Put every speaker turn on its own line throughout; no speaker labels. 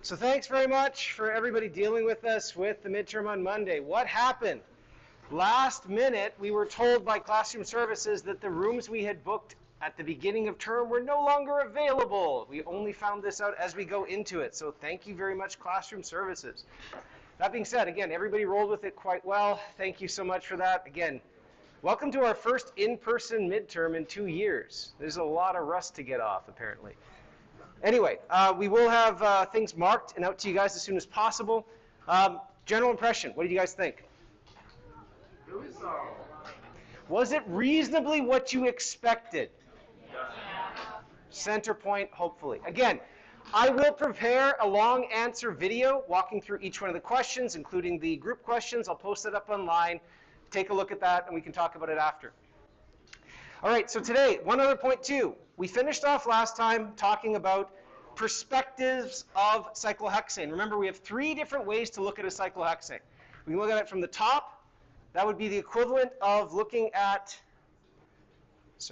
So thanks very much for everybody dealing with us with the midterm on Monday. What happened? Last minute, we were told by Classroom Services that the rooms we had booked at the beginning of term were no longer available. We only found this out as we go into it. So thank you very much, Classroom Services. That being said, again, everybody rolled with it quite well. Thank you so much for that. Again, welcome to our first in-person midterm in 2 years. There's a lot of rust to get off, apparently. Anyway, we will have things marked and out to you guys as soon as possible. General impression, what did you guys think? Was it reasonably what you expected? Center point, hopefully. Again, I will prepare a long answer video walking through each one of the questions, including the group questions. I'll post it up online. Take a look at that, and we can talk about it after. All right, so today, one other point too. We finished off last time talking about perspectives of cyclohexane. Remember, we have 3 different ways to look at a cyclohexane. We can look at it from the top. That would be the equivalent of looking at, that's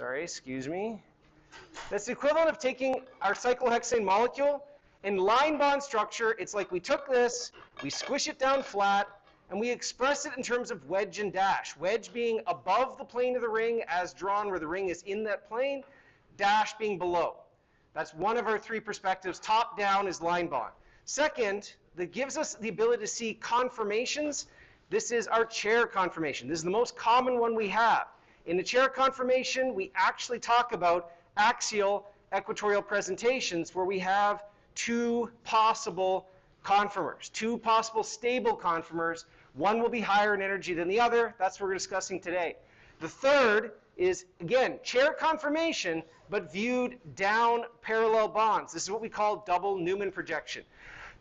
the equivalent of taking our cyclohexane molecule in line bond structure. It's like we took this, we squish it down flat, and we express it in terms of wedge and dash. Wedge being above the plane of the ring as drawn where the ring is in that plane, dash being below. That's one of our 3 perspectives. Top down is line bond. Second, that gives us the ability to see conformations. This is our chair conformation. This is the most common one we have. In the chair conformation, we actually talk about axial equatorial presentations where we have 2 possible conformers, 2 possible stable conformers. One will be higher in energy than the other. That's what we're discussing today. The third is, again, chair conformation, but viewed down parallel bonds. This is what we call double Newman projection.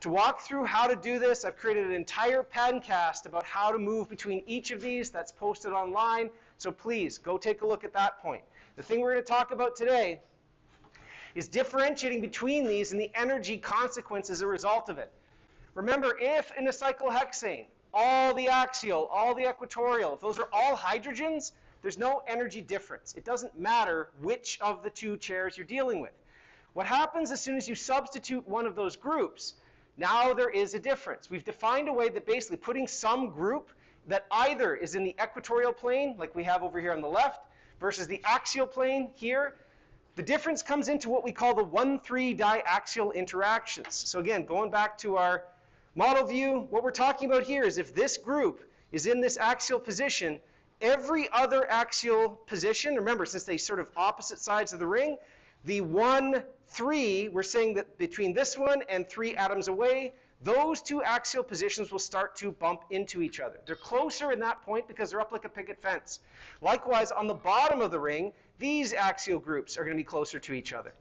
To walk through how to do this, I've created an entire pancast about how to move between each of these. That's posted online, so please go take a look at that point. The thing we're going to talk about today is differentiating between these and the energy consequence as a result of it. Remember, if in a cyclohexane, all the axial, all the equatorial, if those are all hydrogens, there's no energy difference. It doesn't matter which of the 2 chairs you're dealing with. What happens as soon as you substitute one of those groups, now there is a difference. We've defined a way that basically putting some group that either is in the equatorial plane, like we have over here on the left, versus the axial plane here, the difference comes into what we call the 1,3 diaxial interactions. So again, going back to our model view, what we're talking about here is if this group is in this axial position, every other axial position, remember, since they sort of opposite sides of the ring, the 1,3, we're saying that between this one and 3 atoms away, those 2 axial positions will start to bump into each other. They're closer in that point because they're up like a picket fence. Likewise, on the bottom of the ring, these axial groups are going to be closer to each other.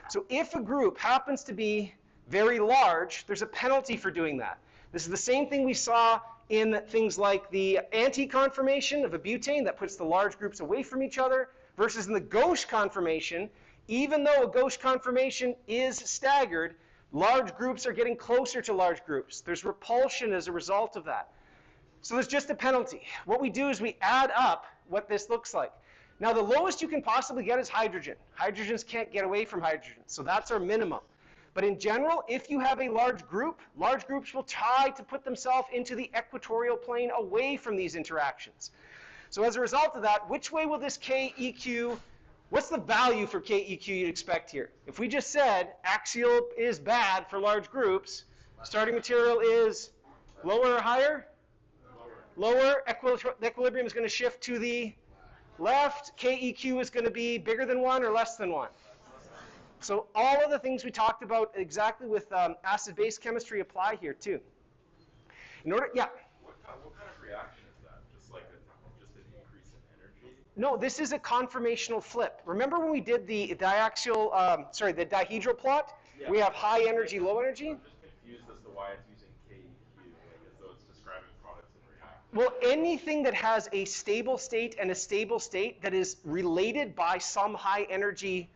So if a group happens to be very large, there's a penalty for doing that. This is the same thing we saw in things like the anti-conformation of a butane that puts the large groups away from each other, versus in the gauche conformation. Even though a gauche conformation is staggered, large groups are getting closer to large groups. There's repulsion as a result of that. So there's just a penalty. What we do is we add up what this looks like. Now the lowest you can possibly get is hydrogen. Hydrogens can't get away from hydrogen, so that's our minimum. But in general, if you have a large groups will try to put themselves into the equatorial plane away from these interactions. So as a result of that, which way will this KEQ, what's the value for KEQ you'd expect here? If we just said axial is bad for large groups, starting material is lower or higher? Lower. Equilibrium is going to shift to the left. KEQ is going to be bigger than 1 or less than 1. So all of the things we talked about exactly with acid-base chemistry apply here too. In order, yeah?
What kind of reaction is that? Just like just an increase in energy?
No, this is a conformational flip. Remember when we did the diaxial, the dihedral plot? Yeah. We have high energy, low energy?
I'm just confused as to why it's using KEQ, as though it's describing products and reactions.
Well, anything that has a stable state and a stable state that is related by some high energy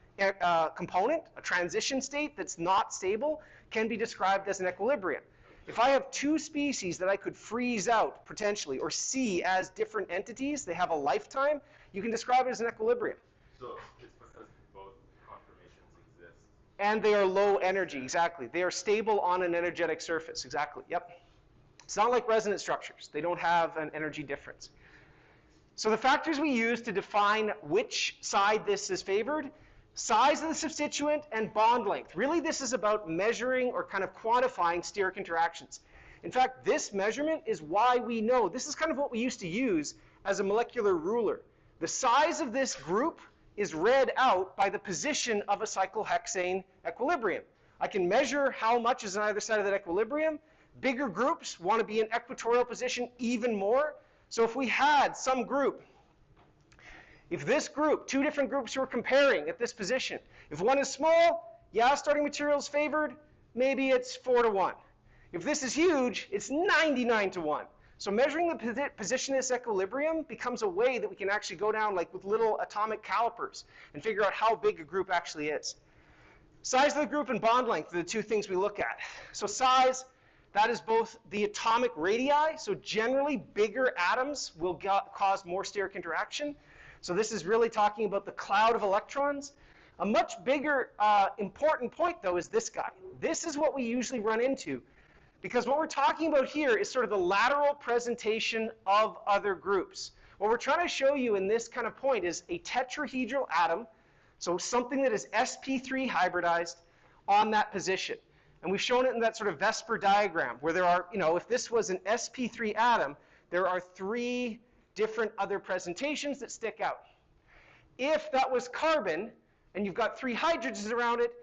component, a transition state that's not stable, can be described as an equilibrium. If I have 2 species that I could freeze out potentially or see as different entities, they have a lifetime, you can describe it as an equilibrium.
So it's because both conformations exist
And they are low energy, exactly. They are stable on an energetic surface, exactly, yep. It's not like resonance structures. They don't have an energy difference. So the factors we use to define which side this is favored: size of the substituent and bond length. Really, this is about measuring or kind of quantifying steric interactions. In fact, this measurement is why we know, this is kind of what we used to use as a molecular ruler. The size of this group is read out by the position of a cyclohexane equilibrium. I can measure how much is on either side of that equilibrium. Bigger groups want to be in equatorial position even more. So if we had some group, if this group, two different groups we're comparing at this position, if one is small, yeah, starting material is favored, maybe it's 4-to-1. If this is huge, it's 99-to-1. So measuring the position of this equilibrium becomes a way that we can actually go down like with little atomic calipers and figure out how big a group actually is. Size of the group and bond length are the two things we look at. So size, that is both the atomic radii, so generally bigger atoms will cause more steric interaction. So this is really talking about the cloud of electrons. A much bigger important point though is this guy. This is what we usually run into, because what we're talking about here is sort of the lateral presentation of other groups. What we're trying to show you in this kind of point is a tetrahedral atom, so something that is sp3 hybridized on that position. And we've shown it in that sort of VSEPR diagram where there are, if this was an sp3 atom, there are 3 different other presentations that stick out. If that was carbon and you've got 3 hydrogens around it,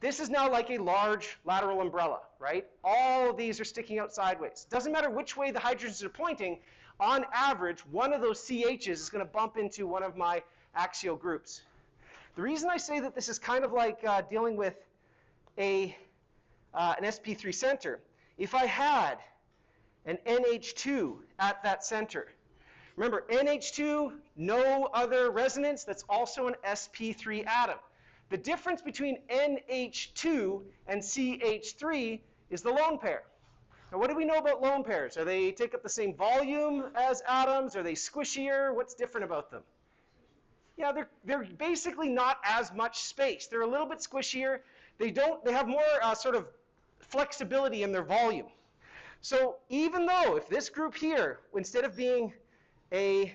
this is now like a large lateral umbrella, right? All of these are sticking out sideways. Doesn't matter which way the hydrogens are pointing, on average, one of those CHs is going to bump into one of my axial groups. The reason I say that this is kind of like dealing with an sp3 center, if I had an NH2 at that center, remember NH2, no other resonance, that's also an sp3 atom. The difference between NH2 and CH3 is the lone pair. Now, what do we know about lone pairs? Are they take up the same volume as atoms? Are they squishier? What's different about them? Yeah, they're basically not as much space. They're a little bit squishier. They have more sort of flexibility in their volume. So even though if this group here, instead of being a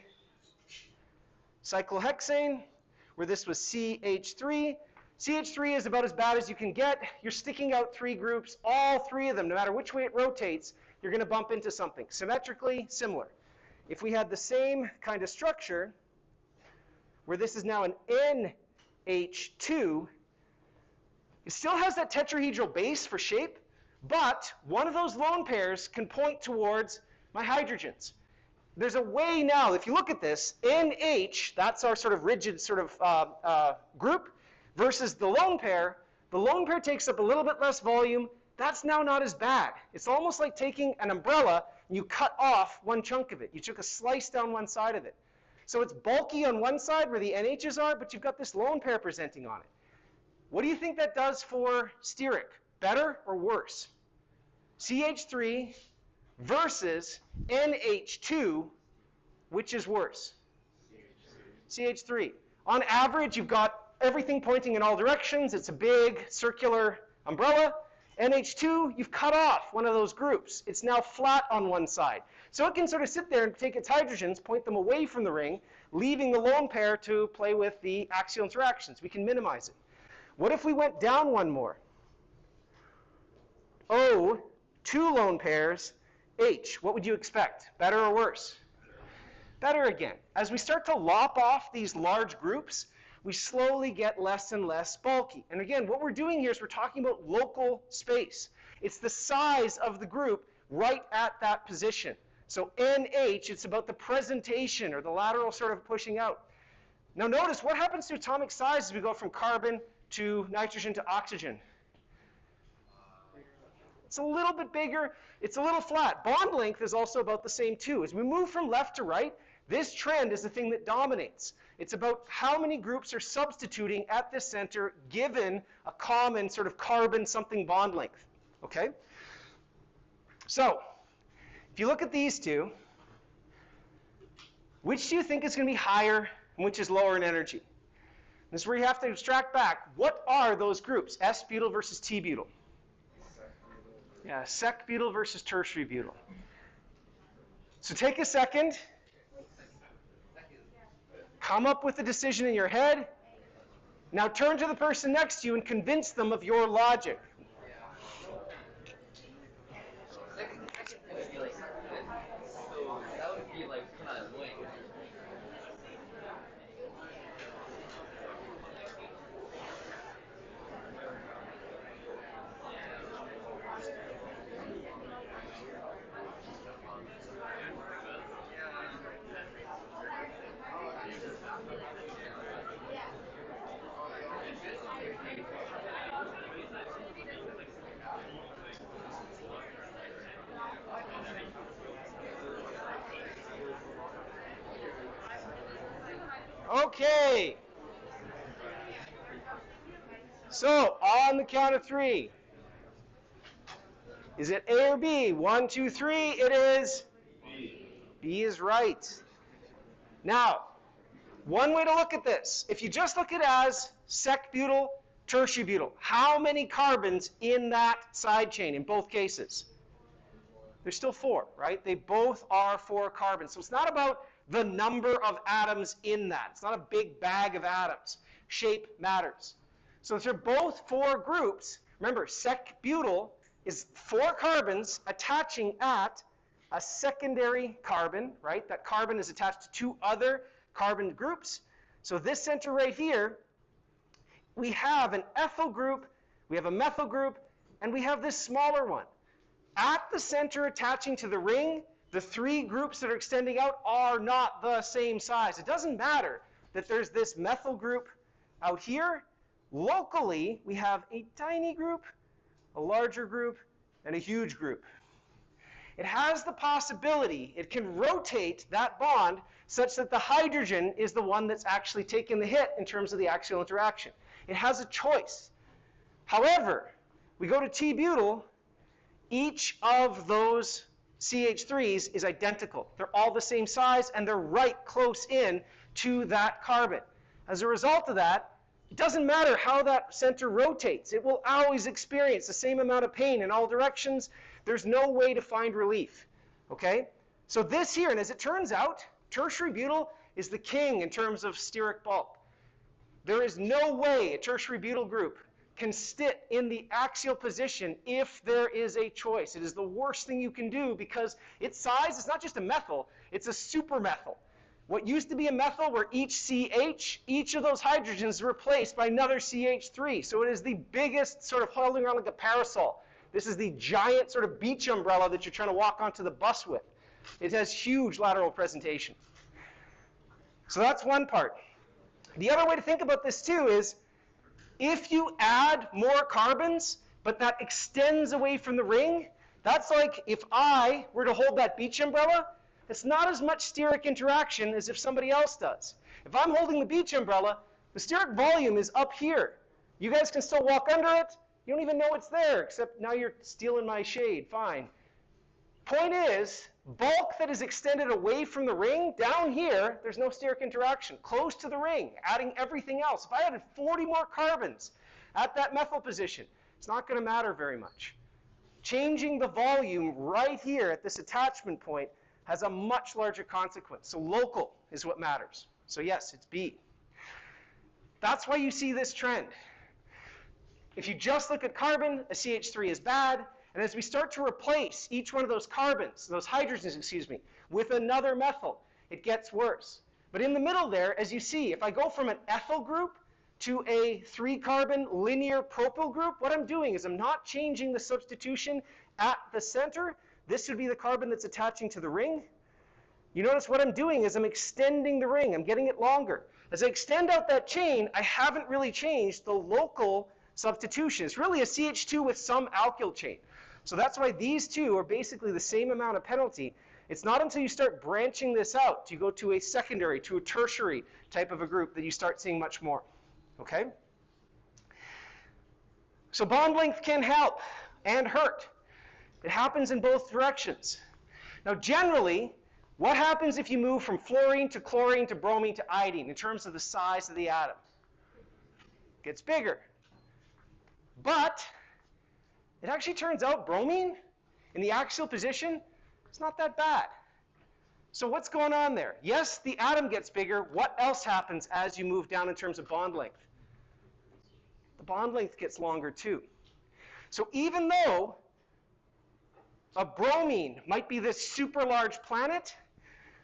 cyclohexane, where this was CH3. CH3 is about as bad as you can get. You're sticking out 3 groups, all 3 of them, no matter which way it rotates, you're going to bump into something. Symmetrically similar. If we had the same kind of structure, where this is now an NH2, it still has that tetrahedral base for shape, but one of those lone pairs can point towards my hydrogens. There's a way now, if you look at this, NH, that's our sort of rigid sort of group, versus the lone pair. The lone pair takes up a little bit less volume. That's now not as bad. It's almost like taking an umbrella and you cut off one chunk of it. You took a slice down one side of it. So it's bulky on one side where the NHs are, but you've got this lone pair presenting on it. What do you think that does for steric? Better or worse? CH3 versus NH2, which is worse? CH3. On average, you've got everything pointing in all directions. It's a big circular umbrella. NH2, you've cut off one of those groups. It's now flat on one side. So it can sort of sit there and take its hydrogens, point them away from the ring, leaving the lone pair to play with the axial interactions. We can minimize it. What if we went down one more? O, 2 lone pairs, H. What would you expect? Better or worse? Better again. As we start to lop off these large groups, we slowly get less and less bulky. And again, what we're doing here is we're talking about local space. It's the size of the group right at that position. So NH, it's about the presentation or the lateral sort of pushing out. Now notice what happens to atomic size as we go from carbon to nitrogen to oxygen. It's a little bit bigger. It's a little flat. Bond length is also about the same too. As we move from left to right, this trend is the thing that dominates. It's about how many groups are substituting at this center given a common sort of carbon something bond length. Okay? So, if you look at these two, which do you think is going to be higher and which is lower in energy? This is where you have to abstract back. What are those groups? S-butyl versus T-butyl. Yeah, sec-butyl versus tertiary butyl. So take a second. Come up with a decision in your head. Now turn to the person next to you and convince them of your logic. Okay. So, on the count of 3. Is it A or B? 1, 2, 3. It is B. B is right. Now, one way to look at this, if you just look at it as sec-butyl, tertiary butyl, how many carbons in that side chain in both cases? There's still 4, right? They both are 4 carbons. So it's not about the number of atoms in that. It's not a big bag of atoms. Shape matters. So if they're both 4 groups, remember, sec-butyl is 4 carbons attaching at a secondary carbon, right? That carbon is attached to 2 other carbon groups. So this center right here, we have an ethyl group, we have a methyl group, and we have this smaller one. At the center attaching to the ring, the 3 groups that are extending out are not the same size. It doesn't matter that there's this methyl group out here. Locally, we have a tiny group, a larger group, and a huge group. It has the possibility, it can rotate that bond such that the hydrogen is the one that's actually taking the hit in terms of the axial interaction. It has a choice. However, we go to T-butyl, each of those CH3s is identical. They're all the same size, and they're right close in to that carbon. As a result of that, it doesn't matter how that center rotates. It will always experience the same amount of pain in all directions. There's no way to find relief, okay? So this here, and as it turns out, tertiary butyl is the king in terms of steric bulk. There is no way a tertiary butyl group can sit in the axial position if there is a choice. It is the worst thing you can do because its size is not just a methyl, it's a supermethyl. What used to be a methyl where each CH, each of those hydrogens is replaced by another CH3. So it is the biggest sort of holding around like a parasol. This is the giant sort of beach umbrella that you're trying to walk onto the bus with. It has huge lateral presentation. So that's one part. The other way to think about this too is if you add more carbons, but that extends away from the ring, that's like if I were to hold that beach umbrella, it's not as much steric interaction as if somebody else does. If I'm holding the beach umbrella, the steric volume is up here. You guys can still walk under it. You don't even know it's there, except now you're stealing my shade. Fine. Point is, bulk that is extended away from the ring, down here, there's no steric interaction. Close to the ring, adding everything else. If I added 40 more carbons at that methyl position, it's not going to matter very much. Changing the volume right here at this attachment point has a much larger consequence. So local is what matters. So yes, it's B. That's why you see this trend. If you just look at carbon, a CH3 is bad. And as we start to replace each one of those carbons, those hydrogens, excuse me, with another methyl, it gets worse. But in the middle there, as you see, if I go from an ethyl group to a 3-carbon linear propyl group, what I'm doing is I'm not changing the substitution at the center. This would be the carbon that's attaching to the ring. You notice what I'm doing is I'm extending the ring. I'm getting it longer. As I extend out that chain, I haven't really changed the local substitution. It's really a CH2 with some alkyl chain. So that's why these two are basically the same amount of penalty. It's not until you start branching this out, you go to a secondary, to a tertiary type of a group, that you start seeing much more. Okay? So bond length can help and hurt. It happens in both directions. Now generally, what happens if you move from fluorine to chlorine to bromine to iodine in terms of the size of the atom? gets bigger. But it actually turns out bromine in the axial position is not that bad. So what's going on there? Yes, the atom gets bigger. What else happens as you move down in terms of bond length? The bond length gets longer too. So even though a bromine might be this super large planet,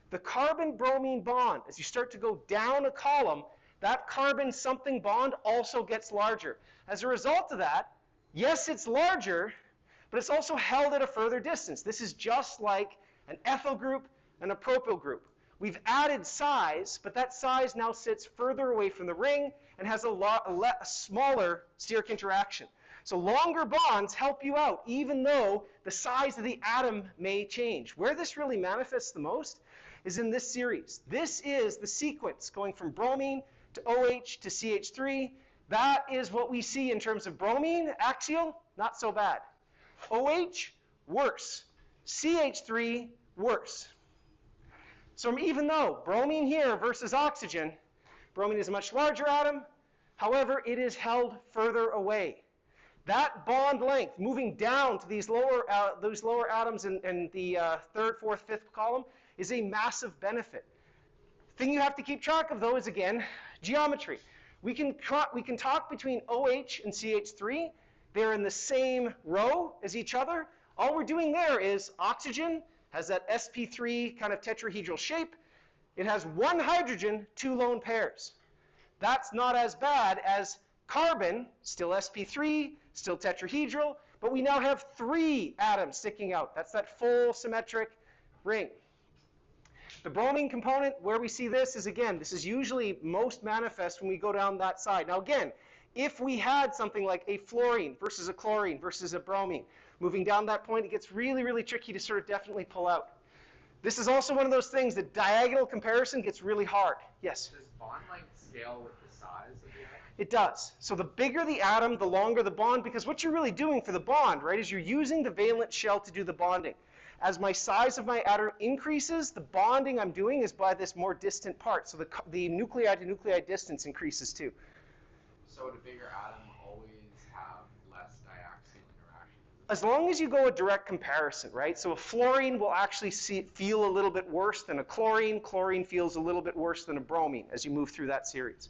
the carbon-bromine bond, as you start to go down a column, that carbon-something bond also gets larger. As a result of that, yes, it's larger, but it's also held at a further distance. This is just like an ethyl group and a propyl group. We've added size, but that size now sits further away from the ring and has a smaller steric interaction. So longer bonds help you out, even though the size of the atom may change. Where this really manifests the most is in this series. This is the sequence going from bromine to OH to CH3. That is what we see in terms of bromine, axial, not so bad. OH, worse. CH3, worse. So even though bromine here versus oxygen, bromine is a much larger atom, however, it is held further away. That bond length, moving down to these lower atoms in the third, fourth, fifth column, is a massive benefit. The thing you have to keep track of, though, is, again, geometry. We can talk between OH and CH3. They're in the same row as each other. All we're doing there is oxygen has that sp3 kind of tetrahedral shape. It has one hydrogen, two lone pairs. That's not as bad as carbon, still sp3, still tetrahedral, but we now have 3 atoms sticking out. That's that full symmetric ring. The bromine component, where we see this is, again, this is usually most manifest when we go down that side. Now again, if we had something like a fluorine versus a chlorine versus a bromine, moving down that point, it gets really, really tricky to sort of definitely pull out. This is also one of those things that diagonal comparison gets really hard. Yes?
Does bond length scale with the size of the atom?
It does. So the bigger the atom, the longer the bond, because what you're really doing for the bond, right, is you're using the valence shell to do the bonding. As my size of my atom increases, the bonding I'm doing is by this more distant part. So the nuclei to nuclei distance increases too.
So would a bigger atom always have less diaxial interaction?
As long as you go a direct comparison, right? So a fluorine will actually feel a little bit worse than a chlorine. Chlorine feels a little bit worse than a bromine as you move through that series.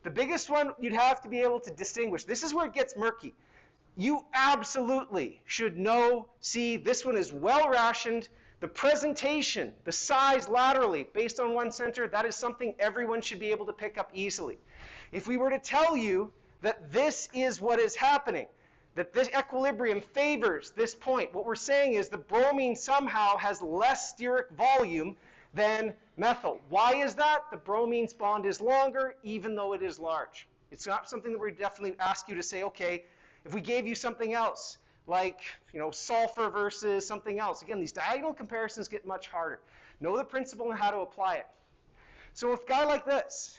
The biggest one you'd have to be able to distinguish. This is where it gets murky. You absolutely should know, see, this one is well rationed. The presentation, the size laterally, based on one center, that is something everyone should be able to pick up easily. If we were to tell you that this is what is happening, that this equilibrium favors this point, what we're saying is the bromine somehow has less steric volume than methyl. Why is that? The bromine's bond is longer, even though it is large. It's not something that we definitely ask you to say, okay, if we gave you something else, like sulfur versus something else, again, these diagonal comparisons get much harder. Know the principle and how to apply it. So with a guy like this,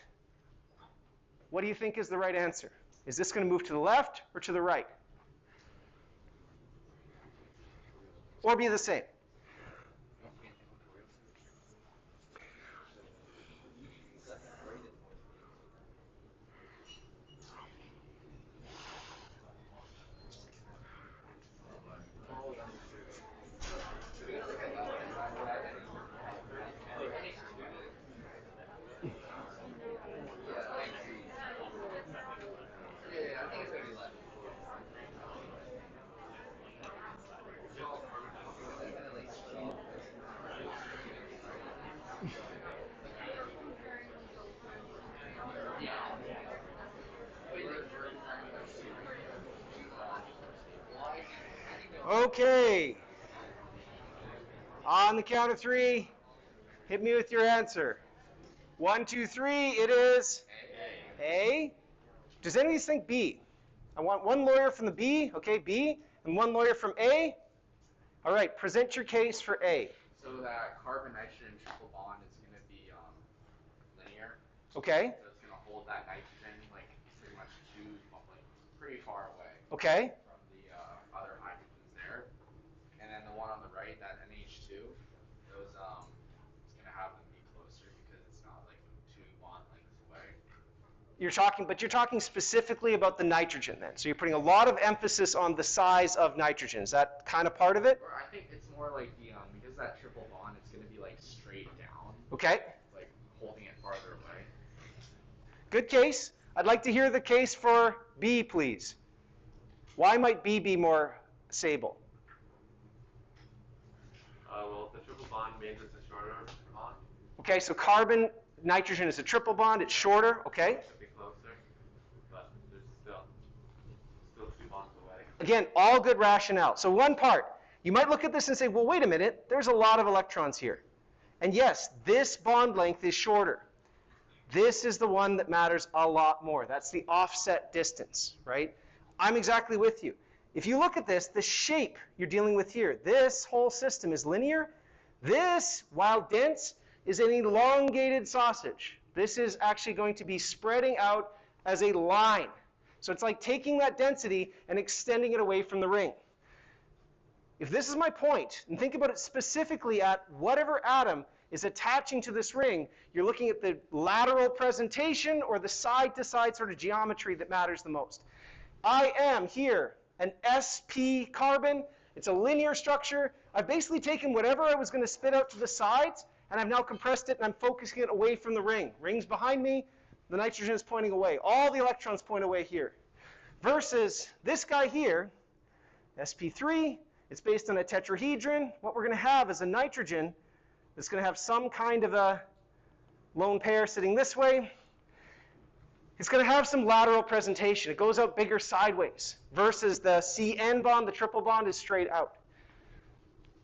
what do you think is the right answer? Is this going to move to the left or to the right? Or be the same? Okay. On the count of 3, hit me with your answer. 1, 2, 3, it is A. Does any of these think B? I want one lawyer from the B, okay, B, and one lawyer from A. All right, present your case for A.
So that carbon-nitrogen triple bond is going to be linear.
Okay.
So it's going to hold that nitrogen like pretty much pretty far away.
Okay.
From the other hydrogens there. And then the one on the right, that NH2, those it's going to have them be closer because it's not like 2 bond lengths away.
you're talking specifically about the nitrogen then. So you're putting a lot of emphasis on the size of nitrogen. Is that kind of part of it?
Or I think it's more like the because that triple bond, it's going to be like straight down.
Okay.
Like holding it farther away.
Good case. I'd like to hear the case for B, please. Why might B be more stable?
Well, the triple bond means it's a shorter bond.
Okay, so carbon, nitrogen is a triple bond. It's shorter. Okay.
It's a bit closer, but there's still 2 bonds away.
Again, all good rationale. So one part, you might look at this and say, well, wait a minute, there's a lot of electrons here. And yes, this bond length is shorter. This is the one that matters a lot more. That's the offset distance, right? I'm exactly with you. If you look at this, the shape you're dealing with here, this whole system is linear. This, while dense, is an elongated sausage. This is actually going to be spreading out as a line. So it's like taking that density and extending it away from the ring. If this is my point, and think about it specifically at whatever atom is attaching to this ring, you're looking at the lateral presentation or the side-to-side sort of geometry that matters the most. I am here an sp carbon. It's a linear structure. I've basically taken whatever I was going to spit out to the sides, and I've now compressed it, and I'm focusing it away from the ring. Ring's behind me. The nitrogen is pointing away. All the electrons point away here. Versus this guy here, sp3, it's based on a tetrahedron. What we're going to have is a nitrogen that's going to have some kind of a lone pair sitting this way. It's going to have some lateral presentation. It goes out bigger sideways versus the CN bond, the triple bond, is straight out.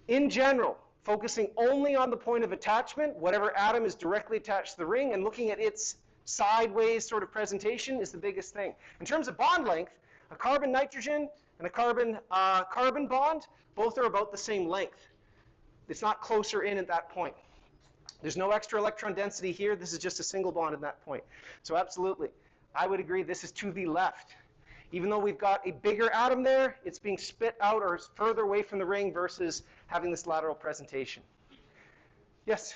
In general, focusing only on the point of attachment, whatever atom is directly attached to the ring, and looking at its sideways sort of presentation is the biggest thing. In terms of bond length, a carbon-nitrogen and a carbon-carbon bond, both are about the same length. It's not closer in at that point. There's no extra electron density here. This is just a single bond at that point. So absolutely, I would agree this is to the left. Even though we've got a bigger atom there, it's being spit out or further away from the ring versus having this lateral presentation. Yes?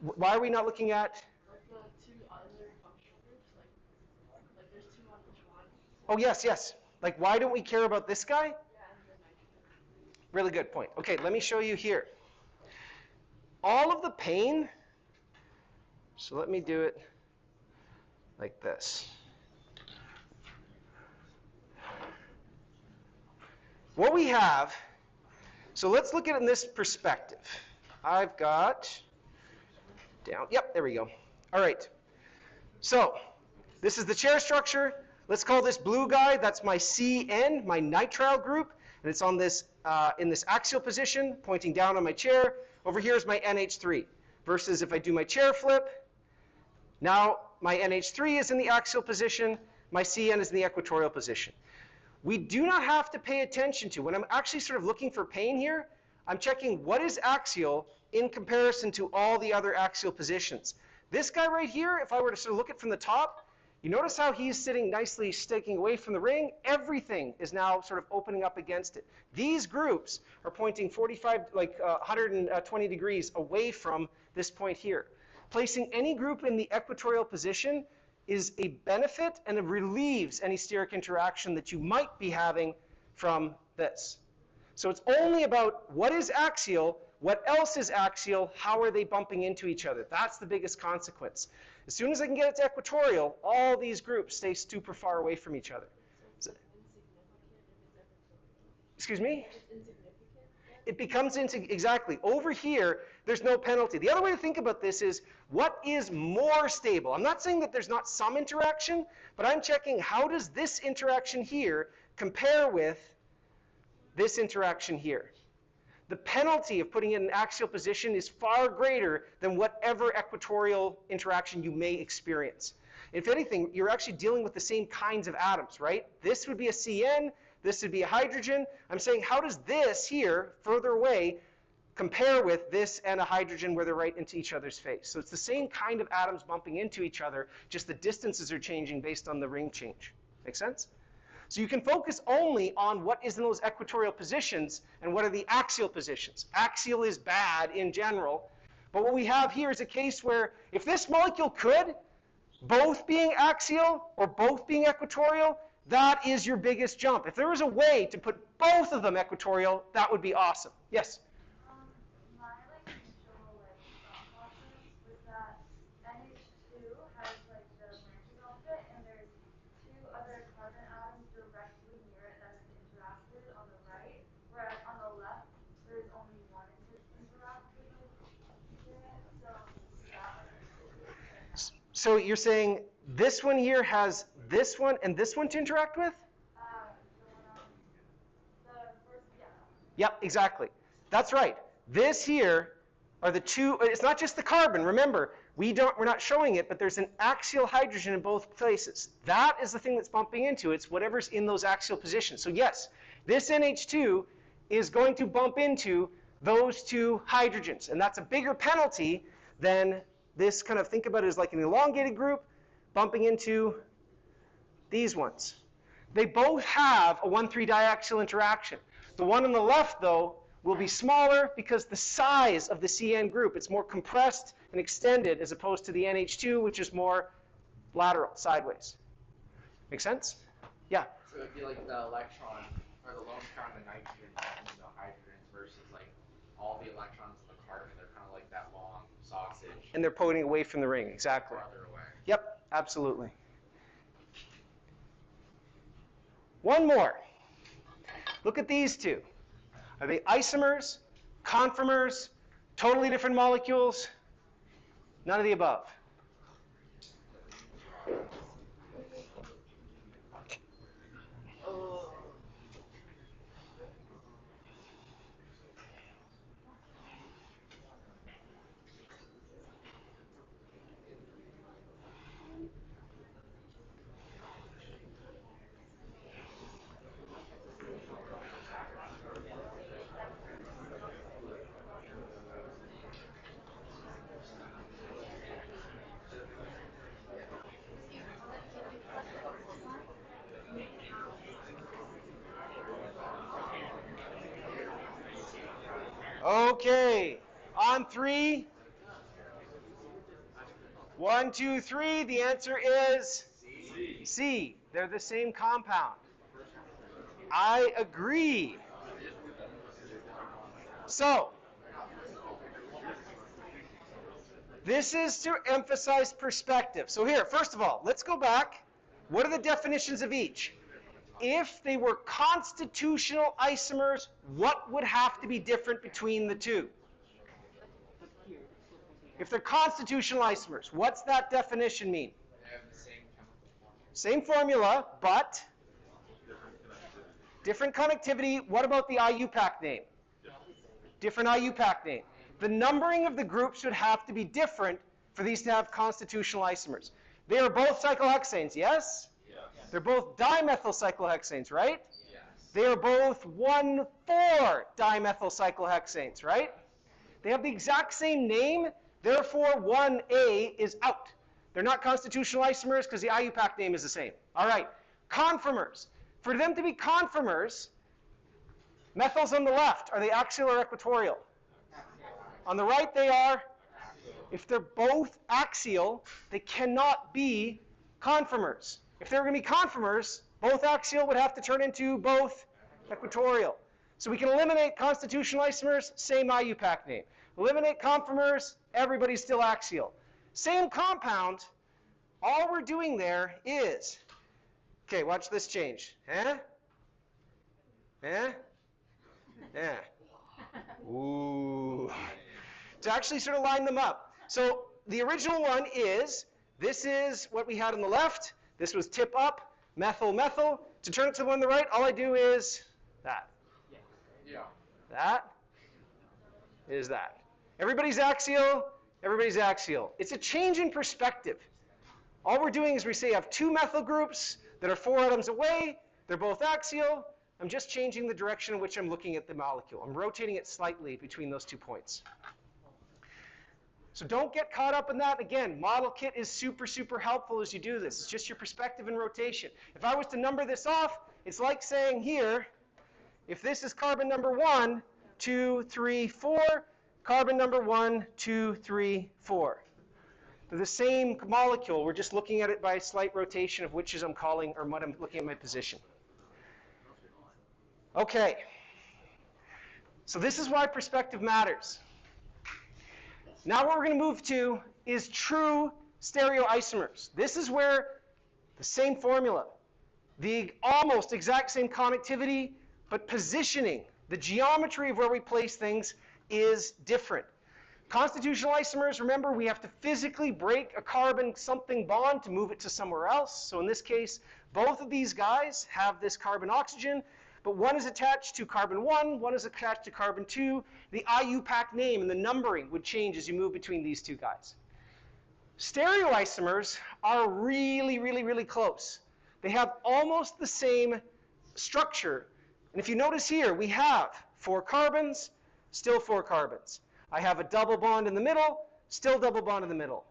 Why are we not looking at? Oh, yes, yes. Like, why don't we care about this guy? Really good point. Okay, let me show you here. All of the pain, so let me do it like this. What we have, so let's look at it in this perspective. I've got, down, yep, there we go. All right, so this is the chair structure. Let's call this blue guy, that's my CN, my nitrile group, and it's on this, in this axial position, pointing down on my chair. Over here is my NH3, versus if I do my chair flip, now my NH3 is in the axial position, my CN is in the equatorial position. We do not have to pay attention to, when I'm actually sort of looking for pain here, I'm checking what is axial in comparison to all the other axial positions. This guy right here, if I were to sort of look at from the top, you notice how he's sitting nicely sticking away from the ring? Everything is now sort of opening up against it. These groups are pointing 120 degrees away from this point here. Placing any group in the equatorial position is a benefit and it relieves any steric interaction that you might be having from this. So it's only about what is axial, what else is axial, how are they bumping into each other? That's the biggest consequence. As soon as I can get it to equatorial, all these groups stay super far away from each other. So, excuse me? It becomes exactly. Over here, there's no penalty. The other way to think about this is, what is more stable? I'm not saying that there's not some interaction, but I'm checking how does this interaction here compare with this interaction here. The penalty of putting it in an axial position is far greater than whatever equatorial interaction you may experience. If anything, you're actually dealing with the same kinds of atoms, right? This would be a CN, this would be a hydrogen. I'm saying, how does this here, further away, compare with this and a hydrogen where they're right into each other's face? So it's the same kind of atoms bumping into each other, just the distances are changing based on the ring change. Make sense? So you can focus only on what is in those equatorial positions and what are the axial positions. Axial is bad in general, But what we have here is a case where if this molecule could, both being axial or both being equatorial, that is your biggest jump. If there was a way to put both of them equatorial, that would be awesome. Yes?
My initial thought process was that NH2 has the branches off it, and there's two other carbon atoms directly near it that have interacted on the right, whereas on the left there's only one interacted with it. So that.
So you're saying this one here has this one and this one to interact with?
The first, yeah.
Yep, exactly. That's right. This here are the two, it's not just the carbon. Remember, we're not showing it, but there's an axial hydrogen in both places. That is the thing that's bumping into it. It's whatever's in those axial positions. So yes, this NH2 is going to bump into those two hydrogens. And that's a bigger penalty than this kind of, think about it as like an elongated group bumping into these ones. They both have a 1,3 diaxial interaction. The one on the left, though, will be smaller because the size of the CN group, it's more compressed and extended as opposed to the NH2, which is more lateral, sideways. Make sense? Yeah?
So it'd be like the electron, or the lone pair on the nitrogen and the hydrogens versus like all the electrons in the carbon. They're kind of like that long sausage.
And they're pointing away from the ring, exactly.
Farther away.
Yep, absolutely. One more. Look at these two. Are they isomers, conformers, totally different molecules? None of the above. Okay, on three. 1, 2, 3. The answer is C. They're the same compound. I agree. So, this is to emphasize perspective. So here, first of all, let's go back. What are the definitions of each? If they were constitutional isomers, what would have to be different between the two? If they're constitutional isomers, what's that definition mean?
They have the same chemical formula.
Same formula, but different connectivity. What about the IUPAC name? Different IUPAC name. The numbering of the groups would have to be different for these to have constitutional isomers. They are both cyclohexanes, yes? They're both dimethyl cyclohexanes, right?
Yes.
They are both 1,4 dimethyl cyclohexanes, right? They have the exact same name, therefore 1A is out. They're not constitutional isomers because the IUPAC name is the same. All right, conformers. For them to be conformers, methyls on the left, are they axial or equatorial? On the right they are. If they're both axial, they cannot be conformers. If they were going to be conformers, both axial would have to turn into both equatorial. So we can eliminate constitutional isomers, same IUPAC name. Eliminate conformers, everybody's still axial. Same compound, all we're doing there is, okay, watch this change. Eh? Eh? Yeah. Ooh. To actually sort of line them up. So the original one is, this is what we had on the left. This was tip up, methyl, methyl. To turn it to the one on the right, all I do is that.
Yeah.
That is that. Everybody's axial, everybody's axial. It's a change in perspective. All we're doing is we say I have two methyl groups that are 4 atoms away. They're both axial. I'm just changing the direction in which I'm looking at the molecule. I'm rotating it slightly between those 2 points. So don't get caught up in that. Again, model kit is super, super helpful as you do this. It's just your perspective and rotation. If I was to number this off, it's like saying here, if this is carbon number 1, 2, 3, 4, carbon number 1, 2, 3, 4. They're the same molecule. We're just looking at it by a slight rotation of which is I'm calling or what I'm looking at my position. Okay. So this is why perspective matters. Now what we're going to move to is true stereoisomers. This is where the same formula, the almost exact same connectivity, but positioning, the geometry of where we place things is different. Constitutional isomers, remember, we have to physically break a carbon something bond to move it to somewhere else. So in this case, both of these guys have this carbon-oxygen, but one is attached to carbon 1, one is attached to carbon 2. The IUPAC name and the numbering would change as you move between these two guys. Stereoisomers are really, really, really close. They have almost the same structure. And if you notice here, we have 4 carbons, still 4 carbons. I have a double bond in the middle, still double bond in the middle.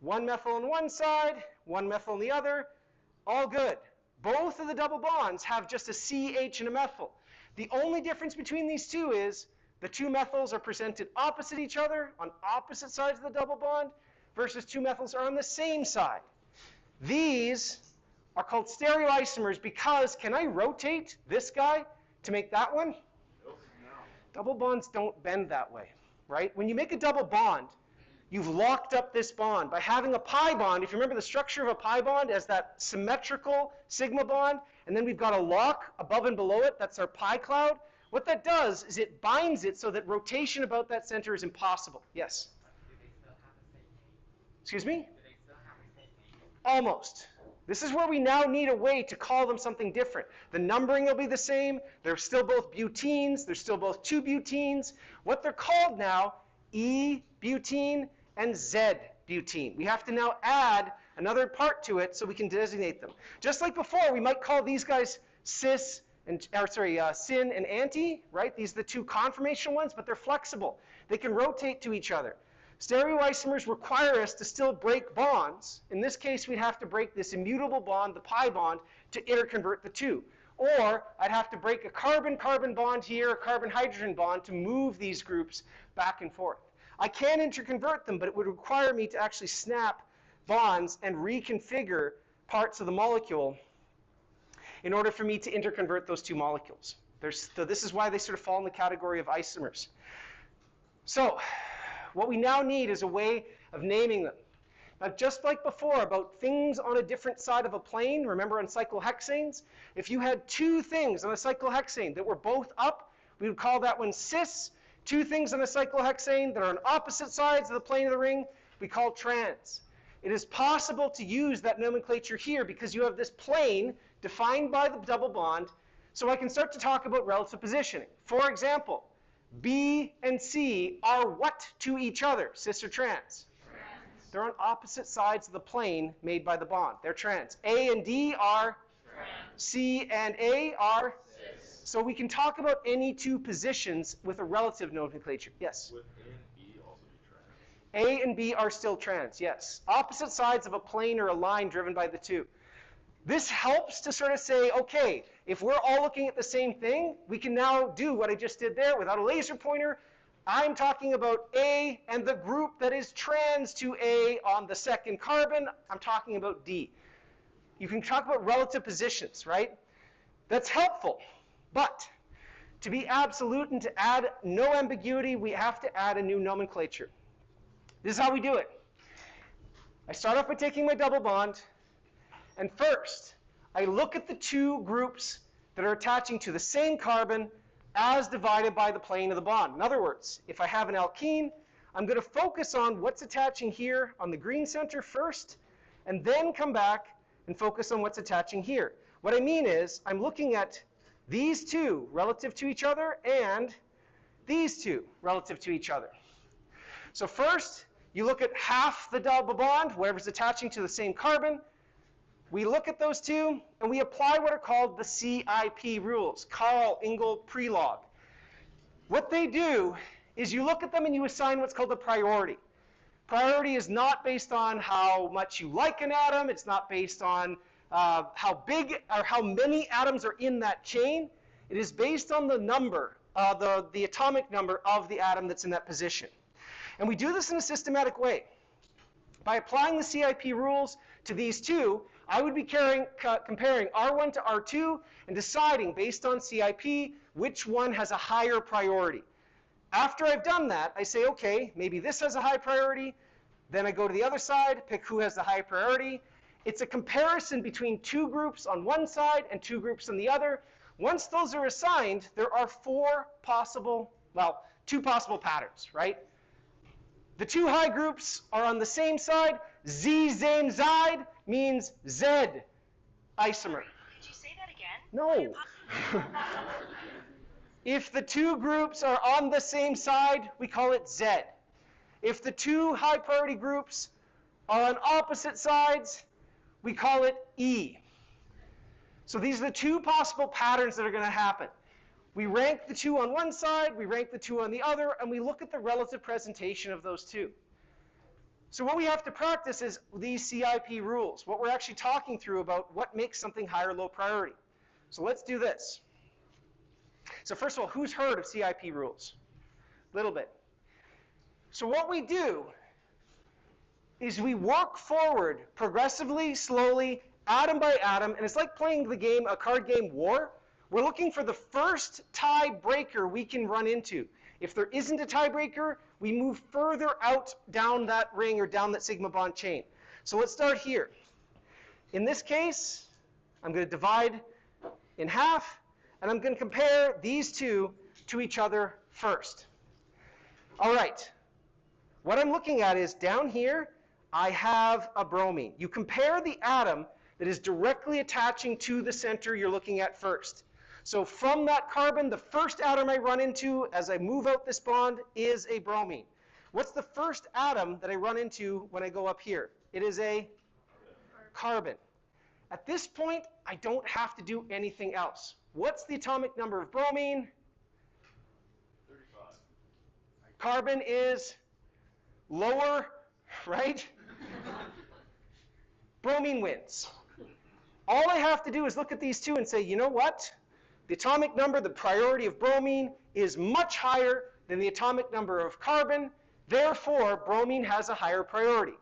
1 methyl on one side, 1 methyl on the other, all good. Both of the double bonds have just a CH and a methyl. The only difference between these two is the 2 methyls are presented opposite each other on opposite sides of the double bond versus 2 methyls are on the same side. These are called stereoisomers because, can I rotate this guy to make that one?
No.
Double bonds don't bend that way, right? When you make a double bond, you've locked up this bond. By having a pi bond, if you remember the structure of a pi bond as that symmetrical sigma bond, and then we've got a lock above and below it, that's our pi cloud. What that does is it binds it so that rotation about that center is impossible. Yes?
Do they still have the same name?
Excuse me?
Do they still have the same name?
Almost. This is where we now need a way to call them something different. The numbering will be the same. They're still both butenes. They're still both 2 butenes. What they're called now, E-butene and Z-butene. We have to now add another part to it so we can designate them. Just like before, we might call these guys cis and, syn and anti, right? These are the 2 conformational ones, but they're flexible. They can rotate to each other. Stereoisomers require us to still break bonds. In this case, we'd have to break this immutable bond, the pi bond, to interconvert the 2. Or I'd have to break a carbon-carbon bond here, a carbon-hydrogen bond to move these groups back and forth. I can interconvert them, but it would require me to actually snap bonds and reconfigure parts of the molecule in order for me to interconvert those 2 molecules. So this is why they sort of fall in the category of isomers. So what we now need is a way of naming them. Now, just like before about things on a different side of a plane, remember on cyclohexanes? If you had 2 things on a cyclohexane that were both up, we would call that one cis. 2 things on a cyclohexane that are on opposite sides of the plane of the ring, we call trans. It is possible to use that nomenclature here because you have this plane defined by the double bond, so I can start to talk about relative positioning. For example, B and C are what to each other, cis or trans? Trans. They're on opposite sides of the plane made by the bond. They're trans. A and D are trans. C and A are cis. So we can talk about any 2 positions with a relative nomenclature. Yes?
Would A and B also be trans?
A and B are still trans, yes. Opposite sides of a plane or a line driven by the 2. This helps to sort of say, okay, if we're all looking at the same thing, we can now do what I just did there without a laser pointer. I'm talking about A and the group that is trans to A on the second carbon. I'm talking about D. You can talk about relative positions, right? That's helpful. But to be absolute and to add no ambiguity, we have to add a new nomenclature. This is how we do it. I start off by taking my double bond. And first, I look at the 2 groups that are attaching to the same carbon as divided by the plane of the bond. In other words, if I have an alkene, I'm going to focus on what's attaching here on the green center first, and then come back and focus on what's attaching here. What I mean is, I'm looking at these 2 relative to each other and these 2 relative to each other. So first, you look at half the double bond, whatever's attaching to the same carbon. We look at those 2, and we apply what are called the CIP rules, Karl Engel Prelog. What they do is you look at them and you assign what's called a priority. Priority is not based on how much you like an atom. It's not based on how big or how many atoms are in that chain. It is based on the number the atomic number of the atom that's in that position. And we do this in a systematic way. By applying the CIP rules to these two, I would be comparing R1 to R2 and deciding, based on CIP, which one has a higher priority. After I've done that, I say, okay, maybe this has a high priority. Then I go to the other side, pick who has the high priority. It's a comparison between two groups on one side and two groups on the other. Once those are assigned, there are two possible patterns, right? The two high groups are on the same side. Z same side means Z isomer.
Did you say that again?
No. If the two groups are on the same side, we call it Z. If the two high priority groups are on opposite sides, we call it E. So these are the two possible patterns that are going to happen. We rank the two on one side, we rank the two on the other, and we look at the relative presentation of those two. So what we have to practice is these CIP rules, what we're actually talking through about what makes something high or low priority. So let's do this. So first of all, who's heard of CIP rules? A little bit. So what we do is we work forward progressively, slowly, atom by atom, and it's like playing the game, a card game War. We're looking for the first tiebreaker we can run into. If there isn't a tiebreaker, we move further out down that ring or down that sigma bond chain. So let's start here. In this case, I'm going to divide in half, and I'm going to compare these two to each other first. All right. What I'm looking at is down here, I have a bromine. You compare the atom that is directly attaching to the center you're looking at first. So from that carbon, the first atom I run into as I move out this bond is a bromine. What's the first atom that I run into when I go up here? It is a carbon. At this point, I don't have to do anything else. What's the atomic number of bromine?
35.
Carbon is lower, right? Bromine wins. All I have to do is look at these two and say, you know what? The atomic number, the priority of bromine, is much higher than the atomic number of carbon. Therefore, bromine has a higher priority.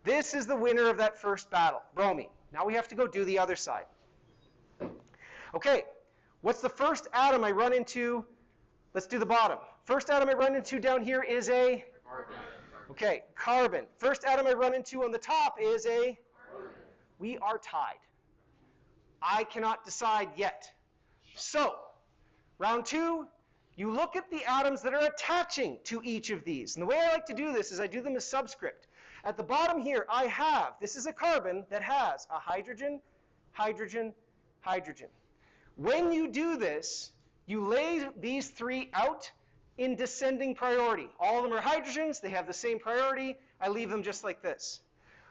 This is the winner of that first battle, bromine. Now we have to go do the other side. Okay, what's the first atom I run into? Let's do the bottom. First atom I run into down here is a
Carbon.
Okay, carbon. First atom I run into on the top is a carbon. We are tied. I cannot decide yet. So, round two, you look at the atoms that are attaching to each of these. And the way I like to do this is I do them as subscript. At the bottom here, I have, this is a carbon that has a hydrogen, hydrogen, hydrogen. When you do this, you lay these three out in descending priority. All of them are hydrogens, they have the same priority. I leave them just like this.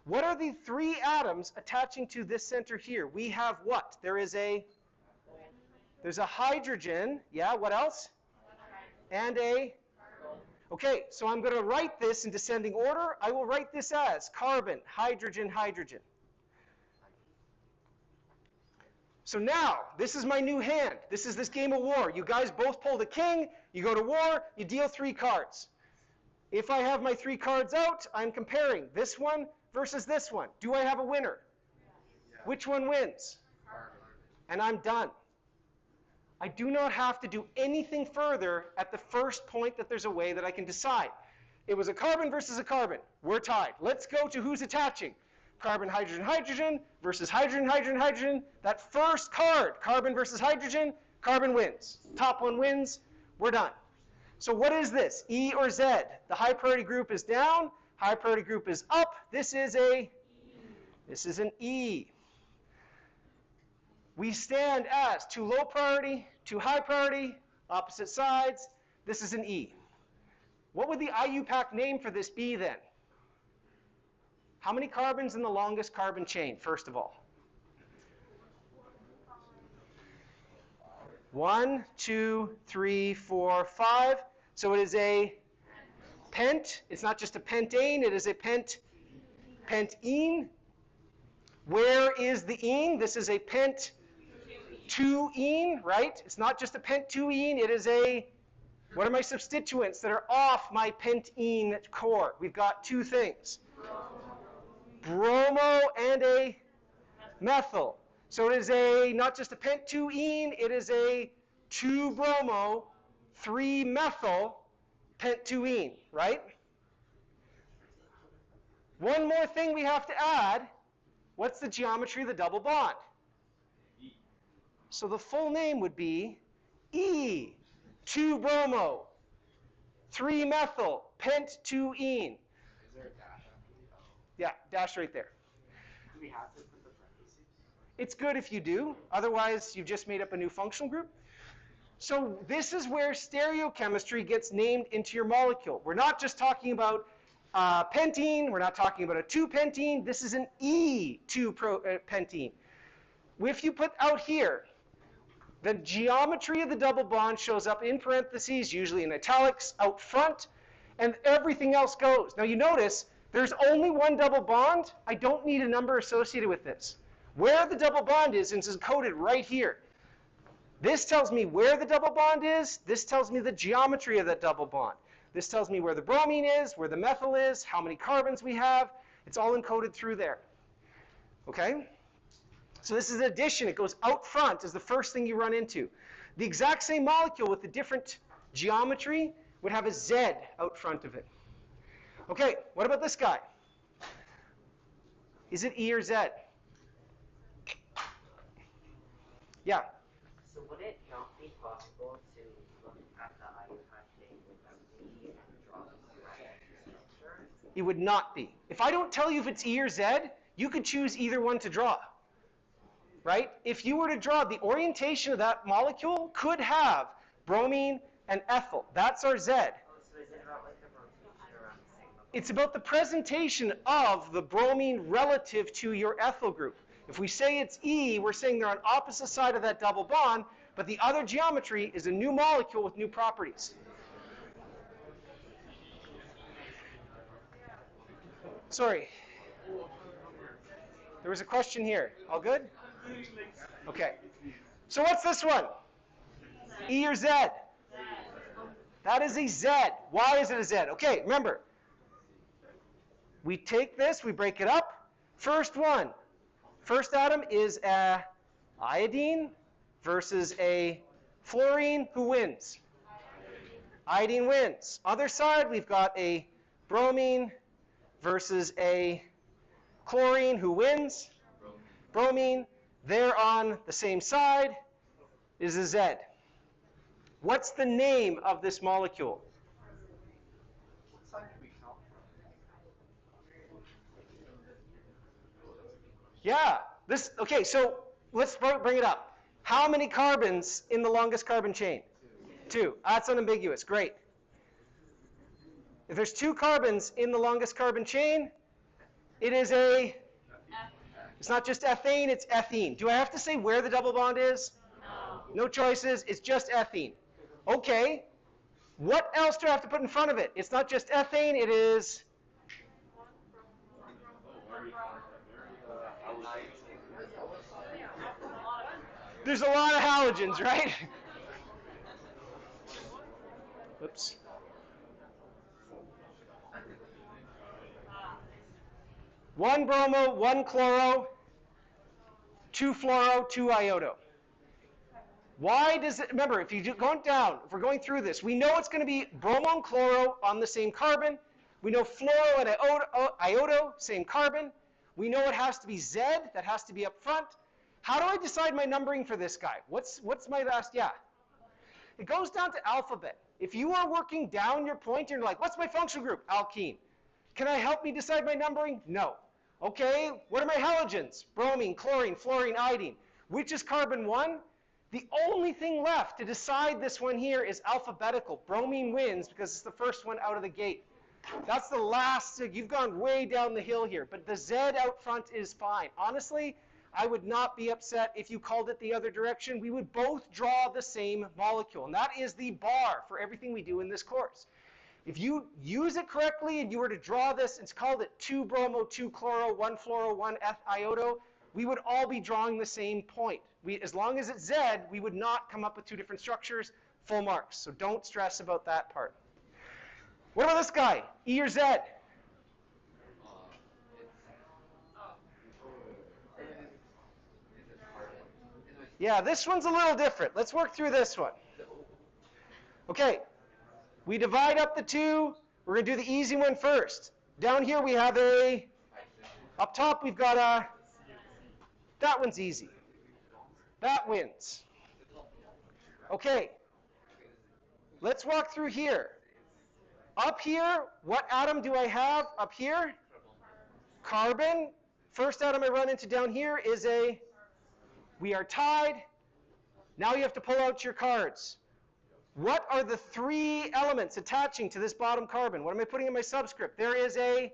What are the three atoms attaching to this center here? We have what? There's a hydrogen, yeah, what else? And a, okay, so I'm going to write this in descending order. I will write this as carbon, hydrogen, hydrogen. So now, this is my new hand. This is this game of war. You guys both pulled a king, you go to war, you deal 3 cards. If I have my 3 cards out, I'm comparing this one versus this one. Do I have a winner?
Yeah.
Which one wins?
Carbon.
And I'm done. I do not have to do anything further at the first point that there's a way that I can decide. It was a carbon versus a carbon. We're tied. Let's go to who's attaching. Carbon, hydrogen, hydrogen versus hydrogen, hydrogen, hydrogen. That first card, carbon versus hydrogen, carbon wins. Top one wins. We're done. So what is this? E or Z? The high priority group is down. High priority group is up. This is an E. We stand as too low priority, too high priority, opposite sides. This is an E. What would the IUPAC name for this be then? How many carbons in the longest carbon chain, first of all? 1, 2, 3, 4, 5. So it is a pent. It's not just a pentane, it is a pentene. Where is the ene? This is a 2-ene, right? It's not just a pent-2-ene, it is a, what are my substituents that are off my pent-ene core? We've got two things. Bromo and a methyl. So it is a, not just a pent-2-ene, it is a 2-bromo, 3-methyl pent-2-ene, right? One more thing we have to add. What's the geometry of the double bond? So the full name would be E, 2-bromo, 3-methyl, pent-2-ene.
Is there a dash after the O?
Yeah, dash right there.
Do we have to put the parentheses?
It's good if you do. Otherwise, you've just made up a new functional group. So this is where stereochemistry gets named into your molecule. We're not just talking about pentene. We're not talking about a 2-pentene. This is an E2-pentene. If you put out here, the geometry of the double bond shows up in parentheses, usually in italics, out front, and everything else goes. Now you notice there's only one double bond. I don't need a number associated with this. Where the double bond is encoded right here. This tells me where the double bond is. This tells me the geometry of that double bond. This tells me where the bromine is, where the methyl is, how many carbons we have. It's all encoded through there. Okay? So this is addition. It goes out front as the first thing you run into. The exact same molecule with the different geometry would have a Z out front of it. Okay, what about this guy? Is it E or Z? Yeah.
So would it not be possible to look at the iodine chain without the and draw the correct structure?
It would not be. If I don't tell you if it's E or Z, you could choose either one to draw. Right? If you were to draw, the orientation of that molecule could have bromine and ethyl. That's our Z.
Oh, so is it about like the rotation around the same level?
It's about the presentation of the bromine relative to your ethyl group. If we say it's E, we're saying they're on opposite side of that double bond, but the other geometry is a new molecule with new properties. Sorry. There was a question here. All good? Okay. So what's this one? E or Z? That is a Z. Why is it a Z? Okay, remember. We take this, we break it up. First one. First atom is a iodine versus a fluorine. Who wins? Iodine wins. Other side, we've got a bromine versus a chlorine. Who wins? Bromine. They're on the same side. Is a Z. What's the name of this molecule?
What side do we count from?
Yeah. Okay, so let's bring it up. How many carbons in the longest carbon chain? 2. That's unambiguous. Great. If there's 2 carbons in the longest carbon chain, it is a... It's not just ethane, it's ethene. Do I have to say where the double bond is? No. No choices. It's just ethene. Okay. What else do I have to put in front of it? It's not just ethane, it is... There's a lot of halogens, right? Whoops. One bromo, one chloro, 2 fluoro, 2 iodo. Why does it, remember, if you're going down, if we're going through this, we know it's going to be bromo and chloro on the same carbon. We know fluoro and iodo, same carbon. We know it has to be Z, that has to be up front. How do I decide my numbering for this guy? What's my last, yeah? It goes down to alphabet. If you are working down your pointer and you're like, what's my functional group? Alkene. Can I help me decide my numbering? No. Okay, what are my halogens? Bromine, chlorine, fluorine, iodine. Which is carbon 1? The only thing left to decide this one here is alphabetical. Bromine wins because it's the first one out of the gate. That's the last, you've gone way down the hill here, but the Z out front is fine. Honestly, I would not be upset if you called it the other direction. We would both draw the same molecule, and that is the bar for everything we do in this course. If you use it correctly and you were to draw this, it's called it 2 bromo, 2 chloro, 1 fluoro, 1 iodo, we would all be drawing the same point. as long as it's Z, we would not come up with two different structures, full marks. So don't stress about that part. What about this guy, E or Z? Yeah, this one's a little different. Let's work through this one. Okay, we divide up the two. We're going to do the easy one first. Down here we have a, up top we've got a, that one's easy. That wins. Okay, let's walk through here. Up here, what atom do I have up here? Carbon. First atom I run into down here is a, we are tied. Now you have to pull out your cards. What are the three elements attaching to this bottom carbon? What am I putting in my subscript? There is a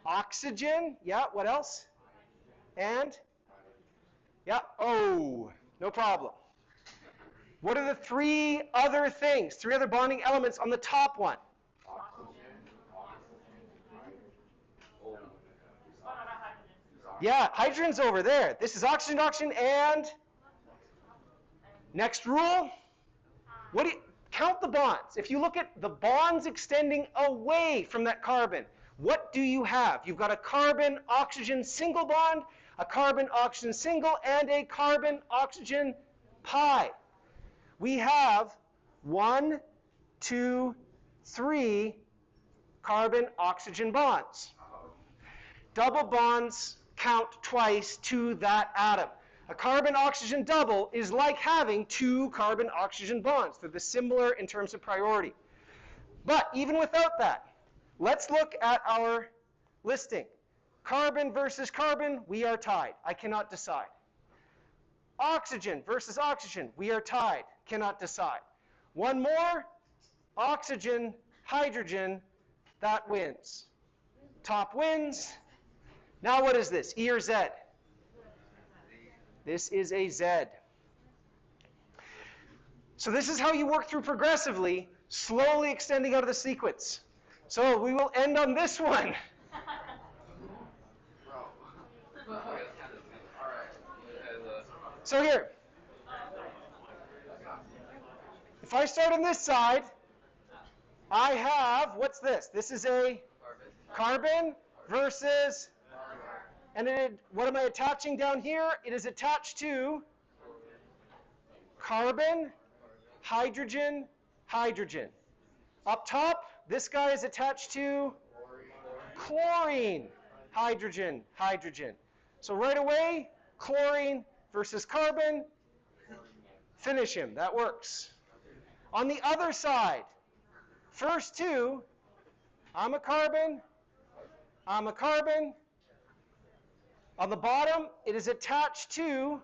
oxygen. Yeah, what else? And? Yeah, O. No problem. What are the three other things, three other bonding elements on the top one? Yeah, hydrogen's over there. This is oxygen, oxygen, and next rule. What do you, count the bonds. If you look at the bonds extending away from that carbon, what do you have? You've got a carbon-oxygen single bond, a carbon-oxygen single, and a carbon-oxygen pi. We have 1, 2, 3 carbon-oxygen bonds. Double bonds count twice to that atom. A carbon-oxygen double is like having two carbon-oxygen bonds. They're similar in terms of priority. But even without that, let's look at our listing. Carbon versus carbon, we are tied. I cannot decide. Oxygen versus oxygen, we are tied. Cannot decide. One more, oxygen, hydrogen, that wins. Top wins. Now what is this, E or Z? This is a Z. So this is how you work through progressively, slowly extending out of the sequence. So we will end on this one. So here, if I start on this side, I have, what's this? This is a carbon versus, and what am I attaching down here? It is attached to carbon, hydrogen, hydrogen. Up top, this guy is attached to chlorine, hydrogen, hydrogen. So right away, chlorine versus carbon, finish him, that works. On the other side, first two, I'm a carbon, I'm a carbon. On the bottom, it is attached to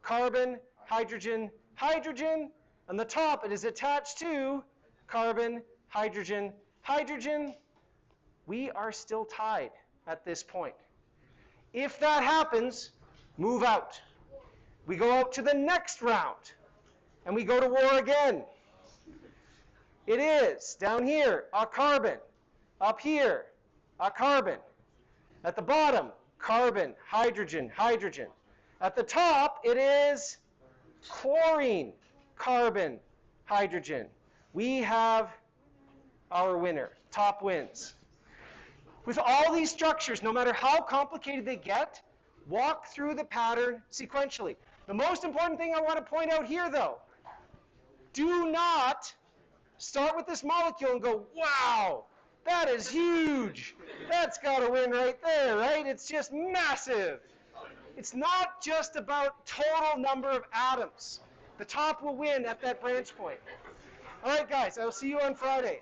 carbon, hydrogen, hydrogen. On the top, it is attached to carbon, hydrogen, hydrogen. We are still tied at this point. If that happens, move out. We go out to the next round, and we go to war again. It is, down here, a carbon. Up here, a carbon. At the bottom, carbon, hydrogen, hydrogen. At the top, it is chlorine, carbon, hydrogen. We have our winner. Top wins. With all these structures, no matter how complicated they get, walk through the pattern sequentially. The most important thing I want to point out here, though, do not start with this molecule and go, wow, that is huge. That's got to win right there, right? It's just massive. It's not just about total number of atoms. The top will win at that branch point. All right, guys, I will see you on Friday.